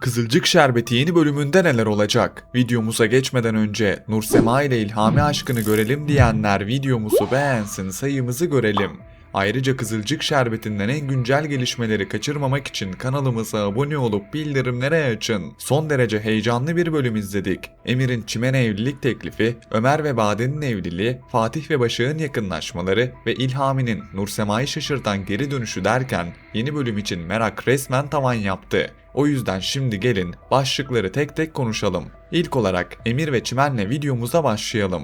Kızılcık Şerbeti yeni bölümünde neler olacak? Videomuza geçmeden önce Nursema ile İlhami aşkını görelim diyenler videomuzu beğensin, sayımızı görelim. Ayrıca Kızılcık Şerbeti'nden en güncel gelişmeleri kaçırmamak için kanalımıza abone olup bildirimleri açın. Son derece heyecanlı bir bölüm izledik. Emir'in Çimen'e evlilik teklifi, Ömer ve Bade'nin evliliği, Fatih ve Başak'ın yakınlaşmaları ve İlhami'nin Nursema'yı şaşırtan geri dönüşü derken yeni bölüm için merak resmen tavan yaptı. O yüzden şimdi gelin başlıkları tek tek konuşalım. İlk olarak Emir ve Çimen'le videomuza başlayalım.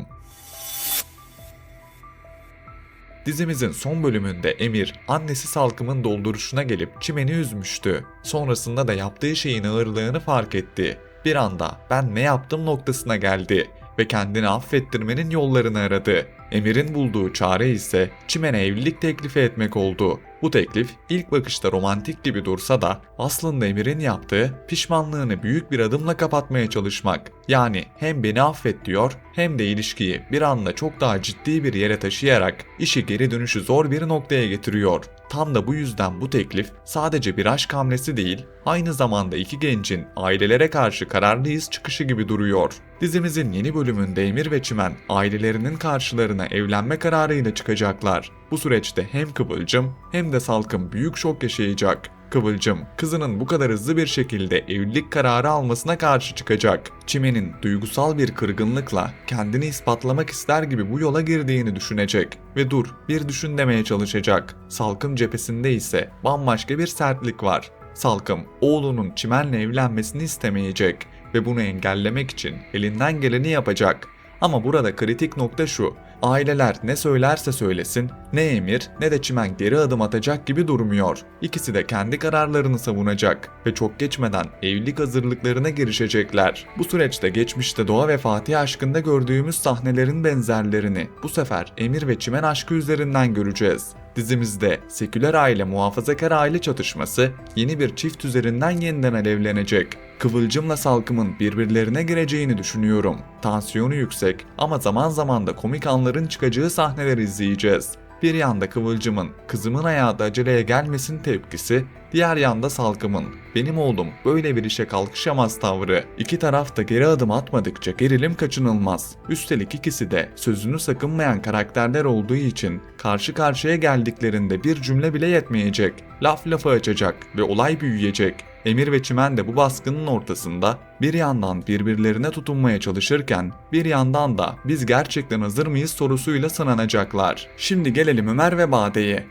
Dizimizin son bölümünde Emir, annesi Salkım'ın dolduruşuna gelip Çimen'i üzmüştü. Sonrasında da yaptığı şeyin ağırlığını fark etti. Bir anda ben ne yaptım noktasına geldi ve kendini affettirmenin yollarını aradı. Emir'in bulduğu çare ise Çimen'e evlilik teklifi etmek oldu. Bu teklif ilk bakışta romantik gibi dursa da aslında Emir'in yaptığı pişmanlığını büyük bir adımla kapatmaya çalışmak. Yani hem beni affet diyor hem de ilişkiyi bir anda çok daha ciddi bir yere taşıyarak işi geri dönüşü zor bir noktaya getiriyor. Tam da bu yüzden bu teklif sadece bir aşk hamlesi değil, aynı zamanda iki gencin ailelere karşı kararlıyız çıkışı gibi duruyor. Dizimizin yeni bölümünde Emir ve Çimen ailelerinin karşılarına evlenme kararıyla çıkacaklar. Bu süreçte hem Kıvılcım hem de Salkım büyük şok yaşayacak. Kıvılcım, kızının bu kadar hızlı bir şekilde evlilik kararı almasına karşı çıkacak. Çimen'in duygusal bir kırgınlıkla kendini ispatlamak ister gibi bu yola girdiğini düşünecek ve dur bir düşün demeye çalışacak. Salkım cephesinde ise bambaşka bir sertlik var. Salkım, oğlunun Çimen'le evlenmesini istemeyecek ve bunu engellemek için elinden geleni yapacak. Ama burada kritik nokta şu, aileler ne söylerse söylesin ne Emir ne de Çimen geri adım atacak gibi durmuyor. İkisi de kendi kararlarını savunacak ve çok geçmeden evlilik hazırlıklarına girişecekler. Bu süreçte geçmişte Doğa ve Fatih aşkında gördüğümüz sahnelerin benzerlerini bu sefer Emir ve Çimen aşkı üzerinden göreceğiz. Dizimizde seküler aile muhafazakar aile çatışması yeni bir çift üzerinden yeniden alevlenecek. Kıvılcımla Salkım'ın birbirlerine gireceğini düşünüyorum. Tansiyonu yüksek ama zaman zaman da komik anların çıkacağı sahneler izleyeceğiz. Bir yanda Kıvılcım'ın kızımın hayatı aceleye gelmesin tepkisi, diğer yanda Salkım'ın benim oğlum böyle bir işe kalkışamaz tavrı. İki taraf da geri adım atmadıkça gerilim kaçınılmaz. Üstelik ikisi de sözünü sakınmayan karakterler olduğu için karşı karşıya geldiklerinde bir cümle bile yetmeyecek. Laf lafı açacak ve olay büyüyecek. Emir ve Çimen de bu baskının ortasında bir yandan birbirlerine tutunmaya çalışırken bir yandan da biz gerçekten hazır mıyız sorusuyla sınanacaklar. Şimdi gelelim Ömer ve Bade'ye.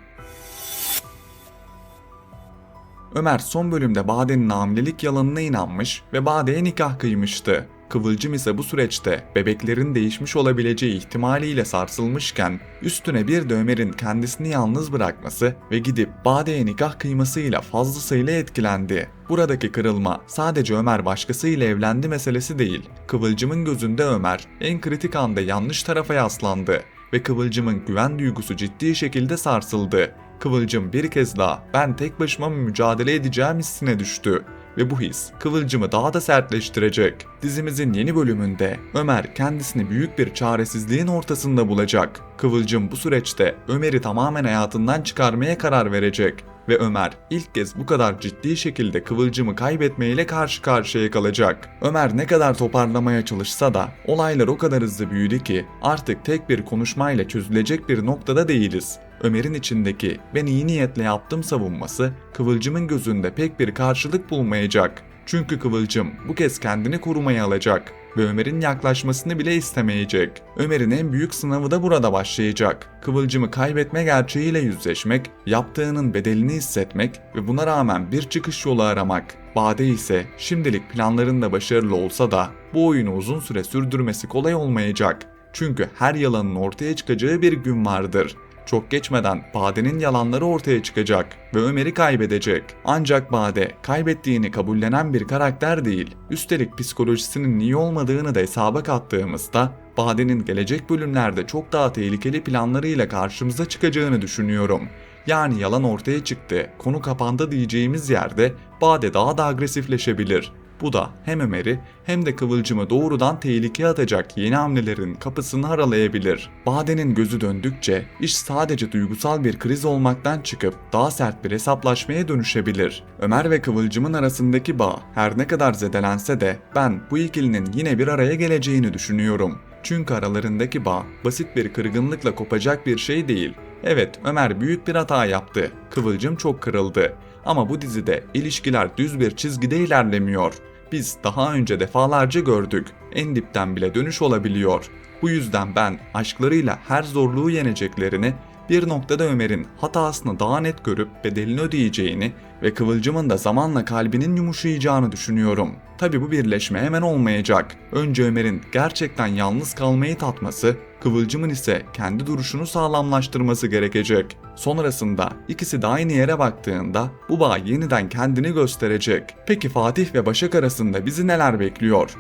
Ömer son bölümde Bade'nin hamilelik yalanına inanmış ve Bade'ye nikah kıymıştı. Kıvılcım ise bu süreçte bebeklerin değişmiş olabileceği ihtimaliyle sarsılmışken üstüne bir de Ömer'in kendisini yalnız bırakması ve gidip Bade'ye nikah kıymasıyla fazlasıyla etkilendi. Buradaki kırılma sadece Ömer başkasıyla evlendi meselesi değil. Kıvılcım'ın gözünde Ömer en kritik anda yanlış tarafa yaslandı ve Kıvılcım'ın güven duygusu ciddi şekilde sarsıldı. Kıvılcım bir kez daha ben tek başıma mücadele edeceğim hissine düştü ve bu his Kıvılcım'ı daha da sertleştirecek. Dizimizin yeni bölümünde Ömer kendisini büyük bir çaresizliğin ortasında bulacak. Kıvılcım bu süreçte Ömer'i tamamen hayatından çıkarmaya karar verecek ve Ömer ilk kez bu kadar ciddi şekilde Kıvılcım'ı kaybetmeyle karşı karşıya kalacak. Ömer ne kadar toparlamaya çalışsa da olaylar o kadar hızlı büyüdü ki artık tek bir konuşmayla çözülecek bir noktada değiliz. Ömer'in içindeki ben iyi niyetle yaptım savunması Kıvılcım'ın gözünde pek bir karşılık bulmayacak. Çünkü Kıvılcım bu kez kendini korumaya alacak ve Ömer'in yaklaşmasını bile istemeyecek. Ömer'in en büyük sınavı da burada başlayacak. Kıvılcım'ı kaybetme gerçeğiyle yüzleşmek, yaptığının bedelini hissetmek ve buna rağmen bir çıkış yolu aramak. Bade ise şimdilik planlarında başarılı olsa da bu oyunu uzun süre sürdürmesi kolay olmayacak. Çünkü her yalanın ortaya çıkacağı bir gün vardır. Çok geçmeden Bade'nin yalanları ortaya çıkacak ve Ömer'i kaybedecek. Ancak Bade kaybettiğini kabullenen bir karakter değil. Üstelik psikolojisinin iyi olmadığını da hesaba kattığımızda Bade'nin gelecek bölümlerde çok daha tehlikeli planlarıyla karşımıza çıkacağını düşünüyorum. Yani yalan ortaya çıktı, konu kapandı diyeceğimiz yerde Bade daha da agresifleşebilir. Bu da hem Ömer'i hem de Kıvılcım'ı doğrudan tehlikeye atacak yeni hamlelerin kapısını aralayabilir. Bade'nin gözü döndükçe iş sadece duygusal bir kriz olmaktan çıkıp daha sert bir hesaplaşmaya dönüşebilir. Ömer ve Kıvılcım'ın arasındaki bağ her ne kadar zedelense de ben bu ikilinin yine bir araya geleceğini düşünüyorum. Çünkü aralarındaki bağ basit bir kırgınlıkla kopacak bir şey değil. Evet, Ömer büyük bir hata yaptı. Kıvılcım çok kırıldı. Ama bu dizide ilişkiler düz bir çizgide ilerlemiyor. Biz daha önce defalarca gördük. En dipten bile dönüş olabiliyor. Bu yüzden ben aşklarıyla her zorluğu yeneceklerini, bir noktada Ömer'in hatasını daha net görüp bedelini ödeyeceğini ve Kıvılcım'ın da zamanla kalbinin yumuşayacağını düşünüyorum. Tabi bu birleşme hemen olmayacak. Önce Ömer'in gerçekten yalnız kalmayı tatması, Kıvılcım'ın ise kendi duruşunu sağlamlaştırması gerekecek. Sonrasında ikisi de aynı yere baktığında bu bağ yeniden kendini gösterecek. Peki Fatih ve Başak arasında bizi neler bekliyor?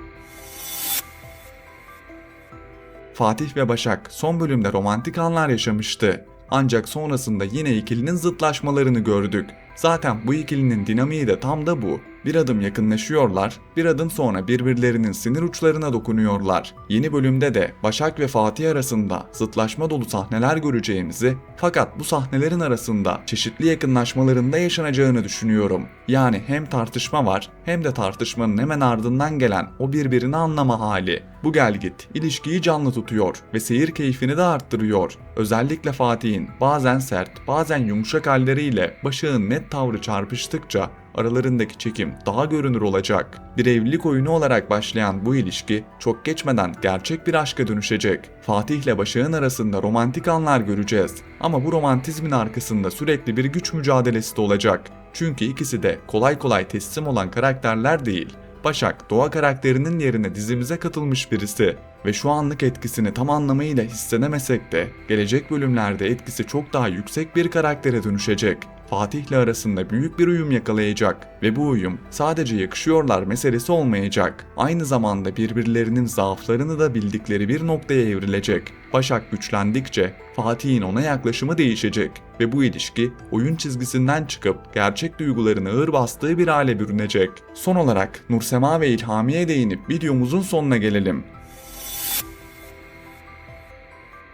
Fatih ve Başak son bölümde romantik anlar yaşamıştı. Ancak sonrasında yine ikilinin zıtlaşmalarını gördük. Zaten bu ikilinin dinamiği de tam da bu. Bir adım yakınlaşıyorlar, bir adım sonra birbirlerinin sinir uçlarına dokunuyorlar. Yeni bölümde de Başak ve Fatih arasında zıtlaşma dolu sahneler göreceğimizi, fakat bu sahnelerin arasında çeşitli yakınlaşmalarında yaşanacağını düşünüyorum. Yani hem tartışma var, hem de tartışmanın hemen ardından gelen o birbirini anlama hali. Bu gelgit ilişkiyi canlı tutuyor ve seyir keyfini de arttırıyor. Özellikle Fatih'in bazen sert, bazen yumuşak halleriyle Başak'ın net tavrı çarpıştıkça aralarındaki çekim daha görünür olacak. Bir evlilik oyunu olarak başlayan bu ilişki çok geçmeden gerçek bir aşka dönüşecek. Fatih ile Başak'ın arasında romantik anlar göreceğiz. Ama bu romantizmin arkasında sürekli bir güç mücadelesi de olacak. Çünkü ikisi de kolay kolay teslim olan karakterler değil. Başak, Doğa karakterinin yerine dizimize katılmış birisi ve şu anlık etkisini tam anlamıyla hissedemesek de gelecek bölümlerde etkisi çok daha yüksek bir karaktere dönüşecek. Fatih'le arasında büyük bir uyum yakalayacak ve bu uyum sadece yakışıyorlar meselesi olmayacak. Aynı zamanda birbirlerinin zaaflarını da bildikleri bir noktaya evrilecek. Başak güçlendikçe Fatih'in ona yaklaşımı değişecek ve bu ilişki oyun çizgisinden çıkıp gerçek duygularını ağır bastığı bir hale bürünecek. Son olarak Nursema ve İlhami'ye değinip videomuzun sonuna gelelim.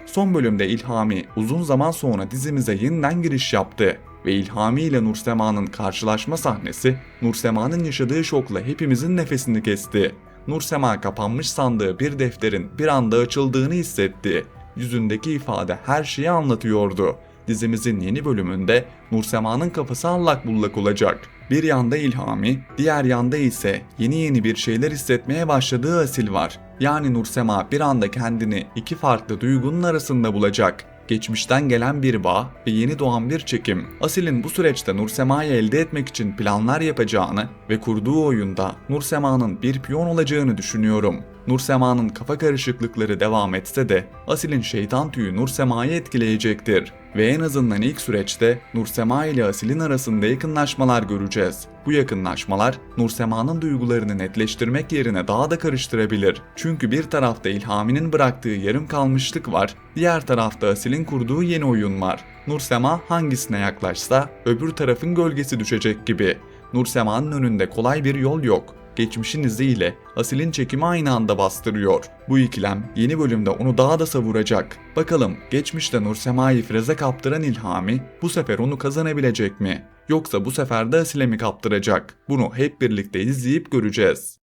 Son bölümde İlhami uzun zaman sonra dizimize yeniden giriş yaptı ve İlhami ile Nursema'nın karşılaşma sahnesi Nursema'nın yaşadığı şokla hepimizin nefesini kesti. Nursema kapanmış sandığı bir defterin bir anda açıldığını hissetti. Yüzündeki ifade her şeyi anlatıyordu. Dizimizin yeni bölümünde Nursema'nın kafası allak bullak olacak. Bir yanda İlhami, diğer yanda ise yeni bir şeyler hissetmeye başladığı Asil var. Yani Nursema bir anda kendini iki farklı duygunun arasında bulacak. Geçmişten gelen bir bağ ve yeni doğan bir çekim. Asil'in bu süreçte Nursema'yı elde etmek için planlar yapacağını ve kurduğu oyunda Nursema'nın bir piyon olacağını düşünüyorum. Nursema'nın kafa karışıklıkları devam etse de Asil'in şeytan tüyü Nursema'yı etkileyecektir. Ve en azından ilk süreçte Nursema ile Asil'in arasında yakınlaşmalar göreceğiz. Bu yakınlaşmalar Nursema'nın duygularını netleştirmek yerine daha da karıştırabilir. Çünkü bir tarafta İlhami'nin bıraktığı yarım kalmışlık var, diğer tarafta Asil'in kurduğu yeni oyun var. Nursema hangisine yaklaşsa öbür tarafın gölgesi düşecek gibi. Nursema'nın önünde kolay bir yol yok. Geçmişin iziyle Asil'in çekimi aynı anda bastırıyor. Bu ikilem yeni bölümde onu daha da savuracak. Bakalım geçmişte Nursema'yı Firuz'a kaptıran İlhami bu sefer onu kazanabilecek mi? Yoksa bu sefer de Asil'e mi kaptıracak? Bunu hep birlikte izleyip göreceğiz.